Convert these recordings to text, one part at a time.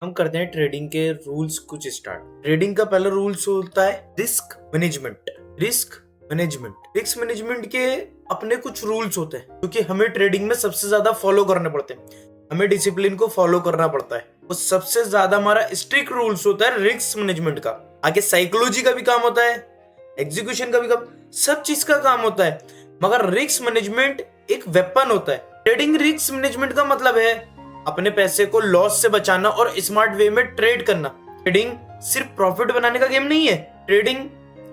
हम करते हैं ट्रेडिंग के रूल्स कुछ स्टार्ट। ट्रेडिंग का पहला रूल्स होता है रिस्क मैनेजमेंट। रिस्क मैनेजमेंट के अपने कुछ रूल्स होते हैं क्योंकि हमें ट्रेडिंग में सबसे ज्यादा फॉलो करने पड़ते हैं। हमें डिसिप्लिन को फॉलो करना पड़ता है। वो सबसे ज्यादा हमारा स्ट्रिक्ट रूल्स होता है रिस्क मैनेजमेंट का। आगे साइकोलॉजी का भी काम होता है, एग्जीक्यूशन का भी काम, सब चीज का काम होता है, मगर रिस्क मैनेजमेंट एक वेपन होता है। ट्रेडिंग रिस्क मैनेजमेंट का मतलब है अपने पैसे को लॉस से बचाना और स्मार्ट वे में ट्रेड करना। ट्रेडिंग सिर्फ प्रॉफिट बनाने का गेम नहीं है। ट्रेडिंग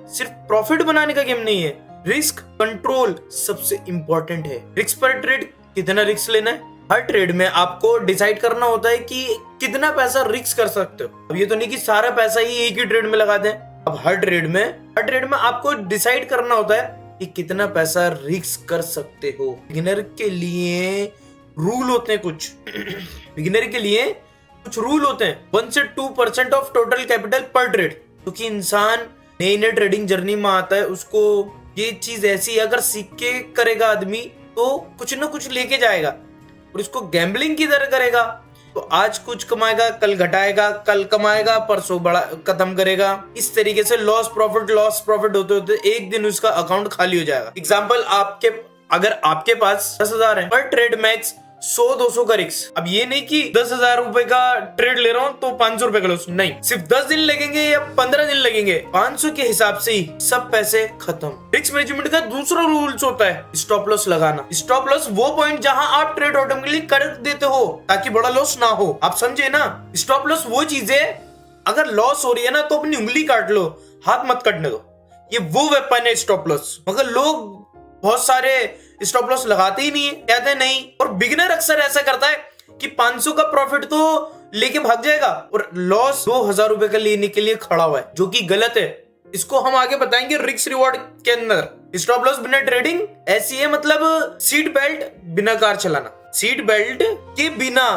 सिर्फ प्रॉफिट बनाने का गेम नहीं है। रिस्क कंट्रोल सबसे इंपॉर्टेंट है। रिस्क पर ट्रेड, कितना रिस्क लेना है। हर ट्रेड में आपको डिसाइड करना होता है कि कितना पैसा रिस्क कर सकते हो। अब ये तो नहीं कि सारा पैसा ही एक ही ट्रेड में लगा दें। अब हर ट्रेड में आपको डिसाइड करना होता है कि कितना पैसा रिस्क कर सकते हो। बिगिनर के लिए रूल होते हैं कुछ। बिगिनर के लिए कुछ रूल होते हैं। 1 से 2% ऑफ टोटल कैपिटल पर ट्रेड। क्योंकि इंसान नई ट्रेडिंग जर्नी में आता है, उसको ये चीज ऐसी है, अगर सीख के करेगा आदमी तो कुछ ना कुछ लेके जाएगा और इसको गैम्बलिंग की तरह करेगा तो आज कुछ कमाएगा, कल घटाएगा, कल कमाएगा, परसों बड़ा खत्म करेगा। इस तरीके से लॉस प्रॉफिट होते होते एक दिन उसका अकाउंट खाली हो जाएगा। एग्जाम्पल, अगर आपके पास 10,000 है, पर ट्रेड मैक्स 100-200 का रिस्क। अब ये नहीं कि 10,000 रुपए का ट्रेड ले रहा हूं तो 500 रुपए का लॉस, नहीं, सिर्फ 10 दिन लगेंगे या 15 दिन लगेंगे, 500 के हिसाब से ही सब पैसे खत्म। रिस्क मैनेजमेंट का दूसरा रूल्स होता है स्टॉप लॉस लगाना। स्टॉप लॉस वो पॉइंट जहां आप ट्रेड ऑटोमेटिकली कर देते हो ताकि बड़ा लॉस ना हो। आप समझे ना? स्टॉप लॉस वो चीज है, अगर लॉस हो रही है ना तो अपनी उंगली काट लो, हाथ मत कटने दो। ये वो वेपन है स्टॉप लॉस। मगर लोग बहुत सारे स्टॉप लॉस लगाते ही नहीं है, कहते हैं नहीं। और बिगिनर अक्सर ऐसा करता है कि 500 का प्रॉफिट तो लेके भाग जाएगा और लॉस 2,000 रुपए का लेने के लिए खड़ा हुआ है, जो कि गलत है। इसको हम आगे बताएंगे रिस्क रिवॉर्ड के अंदर। स्टॉप लॉस बिना ट्रेडिंग ऐसी है, मतलब सीट बेल्ट बिना कार चलाना। सीट बेल्ट के बिना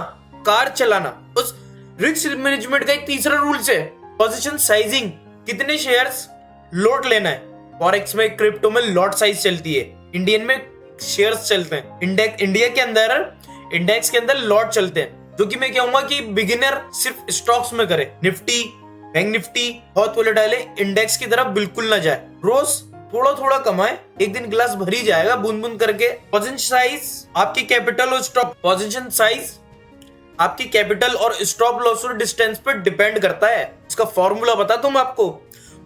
कार चलाना। उस रिस्क मैनेजमेंट का एक तीसरा रूल्स है पोजीशन साइजिंग। कितने शेयर्स लॉट लेना है। फॉरेक्स में, क्रिप्टो में लॉट साइज चलती है, इंडियन में शेयर्स चलते हैं। इंडिया के अंदर इंडेक्स के अंदर लॉट चलते हैं, जो कि मैं कहूंगा कि बिगिनर सिर्फ स्टॉक्स में करे। निफ्टी, बैंक निफ्टी बहुत वोलेटाइल है, इंडेक्स की तरफ बिल्कुल ना जाए। रोज थोड़ा थोड़ा कमाए, एक दिन गिलास भरी जाएगा बूंद बूंद करके। पोजीशन साइज आपकी कैपिटल और स्टॉप पोजीशन साइज आपकी कैपिटल और स्टॉप लॉस और डिस्टेंस पर डिपेंड करता है। इसका फॉर्मूला बताता हूं मैं आपको।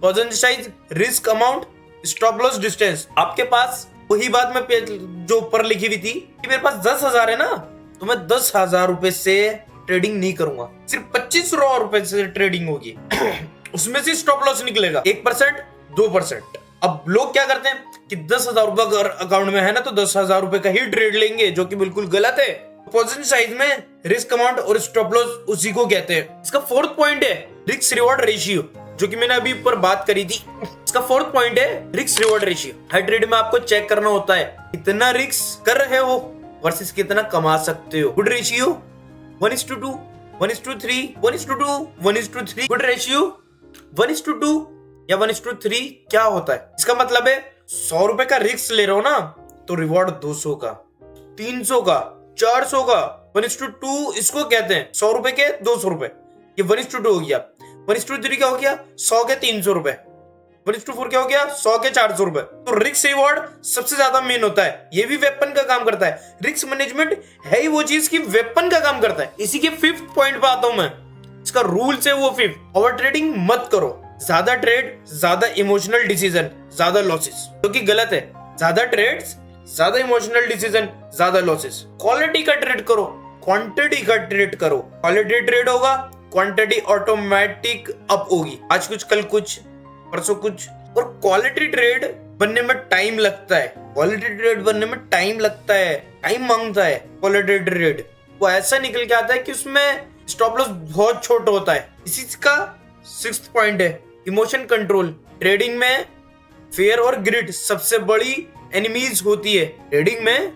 Position size, risk amount, stop loss, distance. आपके पास वही बात मैं जो ऊपर लिखी हुई थी कि मेरे पास 10,000 है ना, तो मैं 10,000 रुपए से ट्रेडिंग नहीं करूंगा, सिर्फ 25 रुपए से ट्रेडिंग होगी। उसमें से स्टॉप लॉस निकलेगा 1%, 2%। अब लोग क्या करते हैं कि 10,000 रुपए अगर अकाउंट में है ना तो 10,000 रुपए का ही ट्रेड लेंगे, जो कि बिल्कुल गलत है। पोजीशन साइज में रिस्क अमाउंट और स्टॉप लॉस उसी को कहते हैं। इसका फोर्थ पॉइंट है रिस्क रिवॉर्ड रेशियो, जो कि मैंने अभी ऊपर बात करी थी। इसका फोर्थ पॉइंट है रिस्क रिवॉर्ड रेशियो। हर ट्रेड में आपको चेक करना होता है कितना रिस्क कर रहे हो वर्सेस कितना कमा सकते हो। Good ratio 1:2, 1:3, 1:2, 1:3। गुड रेशियो 1:2 या 1:3 क्या होता है? इसका मतलब है 100 रुपए का रिस्क ले रहे हो ना तो रिवॉर्ड 200 का, 300 का, 400 का। 1:2 इसको कहते हैं 100 रुपए के 200 रुपए। ये 1:2 हो गया। 1:3 क्या हो गया? 100 के 300 रुपए। 1:4 क्या हो गया? 100 के 400 रुपए। तो रिस्क रिवॉर्ड सबसे ज्यादा मेन होता है। ये भी वेपन का काम करता है। रिस्क मैनेजमेंट है ही वो चीज की वेपन का काम करता है। इसी के 5th पॉइंट पे आता हूं मैं। इसका रूल्स है वो 5th, ओवर ट्रेडिंग मत करो। ज्यादा ट्रेड, ज्यादा इमोशनल डिसीजन, ज्यादा लॉसेस, जो कि गलत है। ज्यादा ट्रेड्स, ज्यादा इमोशनल डिसीजन, ज्यादा लॉसेस। क्वालिटी का ट्रेड करो, क्वांटिटी का ट्रेड करो। क्वालिटी ट्रेड होगा, क्वांटिटी ऑटोमेटिक अप होगी। आज कुछ, कल कुछ, परसों कुछ। और क्वालिटी ट्रेड बनने में टाइम लगता है। क्वालिटी ट्रेड बनने में टाइम लगता है, टाइम मांगता है। क्वालिटी ट्रेड वो ऐसा निकल के आता है कि उसमें स्टॉप लॉस बहुत छोटा होता है। इसी का 6th पॉइंट है इमोशन कंट्रोल। ट्रेडिंग में फेयर और ग्रिड सबसे बड़ी एनिमीज होती है। ट्रेडिंग में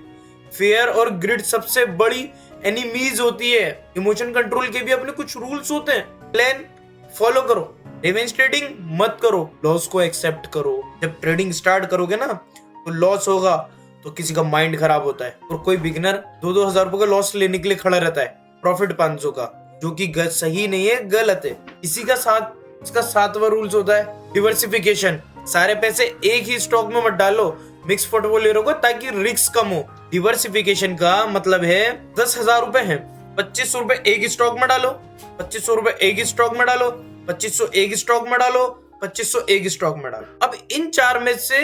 फेयर और ग्रिड सबसे बड़ी एनिमीज होती है। इमोशन कंट्रोल के भी अपने कुछ रूल्स होते हैं। प्लान फॉलो करो, रिवेंज ट्रेडिंग मत करो, लॉस को एक्सेप्ट करो। जब ट्रेडिंग स्टार्ट करोगे ना तो लॉस होगा तो किसी का माइंड खराब होता है। और कोई बिगिनर 2-2 हजार रुपए का लॉस लेने के लिए खड़ा रहता है, प्रॉफिट 500 का। जो कि सही नहीं है, गलत है। इसका 7वां रूल्स होता है डिवर्सिफिकेशन। सारे पैसे एक ही स्टॉक में मत डालो, मिक्स पोर्टफोलियो रखो ताकि रिस्क कम हो। डिवर्सिफिकेशन का मतलब है 10,000 रुपए है, 2500 रुपए एक स्टॉक में डालो, 2500 रुपए एक स्टॉक में डालो, 2500 एक स्टॉक में डालो, 2500 एक स्टॉक में डालो। अब इन 4 में से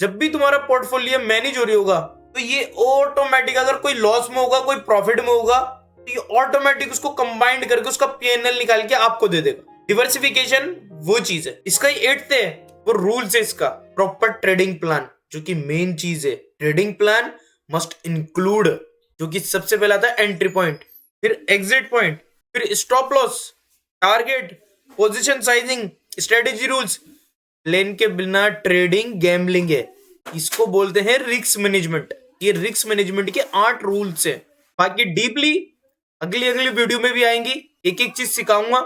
जब भी तुम्हारा पोर्टफोलियो मैनेज हो रही होगा तो ये ऑटोमेटिक, अगर कोई लॉस में होगा कोई प्रॉफिट में होगा तो ये ऑटोमेटिक उसको कंबाइंड करके उसका पीएनएल निकाल के आपको दे देगा। डिवर्सिफिकेशन वो चीज है। इसका ही 8th है, वो रूल्स है इसका, प्रॉपर ट्रेडिंग प्लान, जो कि मेन चीज है। ट्रेडिंग प्लान मस्ट इंक्लूड, जो कि सबसे पहला था एंट्री पॉइंट, फिर एग्जिट पॉइंट, फिर stop loss, target, position sizing, strategy rules. Plan के बिना ट्रेडिंग गैम्बलिंग है। इसको बोलते हैं रिस्क मैनेजमेंट। ये रिस्क मैनेजमेंट के 8 रूल्स है। बाकी डीपली अगली वीडियो में भी आएंगी, एक एक चीज सिखाऊंगा।